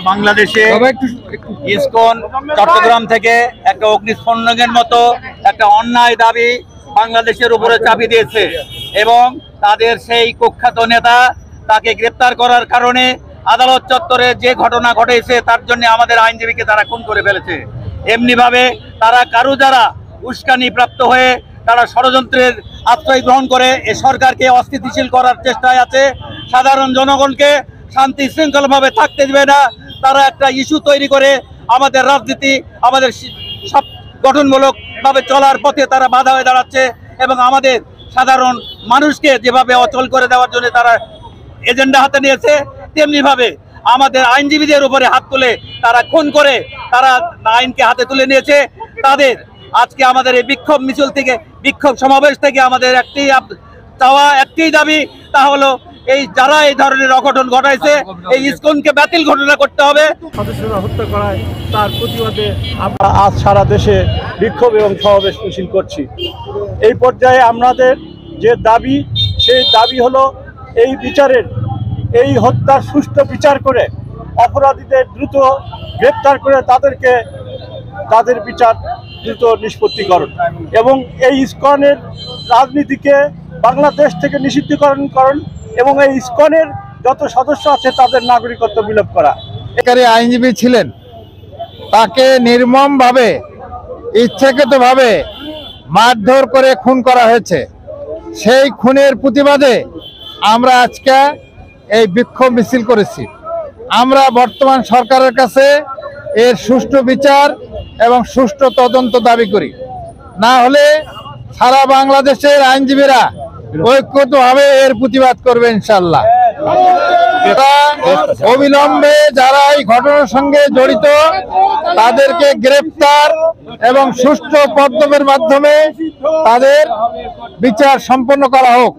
বাংলাদেশে ইসকন চট্টগ্রাম থেকে একটা অগ্নিস্ফুলিঙ্গের মতো একটা অন্যায় দাবি বাংলাদেশের উপরে চাপি দিয়েছে এবং তাদের সেই কুখ্যাত নেতা তাকে গ্রেপ্তার করার কারণে আদালত চত্বরে যে ঘটনা ঘটেছে তার জন্য আমাদের আইনজীবীকে তারা খুন করে ফেলেছে। এমনি ভাবে তারা কারো যারা উস্কানি প্রাপ্ত হয়ে তারা ষড়যন্ত্রের আশ্রয় গ্রহণ করে এ সরকারকে অস্থিতিশীল করার চেষ্টায় আছে। সাধারণ জনগণকে শান্তি শৃঙ্খলভাবে থাকতে দেবে না। তারা একটা ইস্যু তৈরি করে আমাদের রাজনীতি আমাদের সব গঠনমূলকভাবে চলার পথে তারা বাধা হয়ে দাঁড়াচ্ছে এবং আমাদের সাধারণ মানুষকে যেভাবে অচল করে দেওয়ার জন্য তারা এজেন্ডা হাতে নিয়েছে তেমনিভাবে আমাদের আইনজীবীদের উপরে হাত তুলে তারা খুন করে তারা আইনকে হাতে তুলে নিয়েছে। তাদের আজকে আমাদের এই বিক্ষোভ মিছিল থেকে বিক্ষোভ সমাবেশ থেকে আমাদের একটি দাবি, তা হলো এই যারা এই ধরনের অঘটন ঘটাইছে এই ইসকনকে বাতিল ঘটনা করতে হবে। সদস্যরা হত্যা করায় তার প্রতিবাদে আমরা আজ সারা দেশে বিক্ষোভ এবং সমাবেশ মিছিল করছি। এই পর্যায়ে আমাদের যে দাবি সেই দাবি হলো এই বিচারের এই হত্যার সুষ্ঠু বিচার করে অপরাধীদের দ্রুত গ্রেপ্তার করে তাদের বিচার দ্রুত নিষ্পত্তিকরণ এবং এই ইসকনের রাজনীতিকে বাংলাদেশ থেকে নিষিদ্ধকরণ এবং এই ইসকনের যত সদস্য আছে তাদের নাগরিকত্ব বিলোপ করা। এখানে আইনজীবী ছিলেন, তাকে নির্মমভাবে ইচ্ছাকৃতভাবে মারধর করে খুন করা হয়েছে। সেই খুনের প্রতিবাদে আমরা আজকে এই বিক্ষোভ মিছিল করেছি। আমরা বর্তমান সরকারের কাছে এর সুষ্ঠু বিচার এবং সুষ্ঠু তদন্ত দাবি করি। না হলে সারা বাংলাদেশের আইনজীবীরা ঐক্যবদ্ধভাবে এর প্রতিবাদ করবে ইনশাল্লাহ। অবিলম্বে যারা এই ঘটনার সঙ্গে জড়িত তাদেরকে গ্রেফতার এবং সুষ্ঠু পদ্ধতির মাধ্যমে তাদের বিচার সম্পন্ন করা হোক।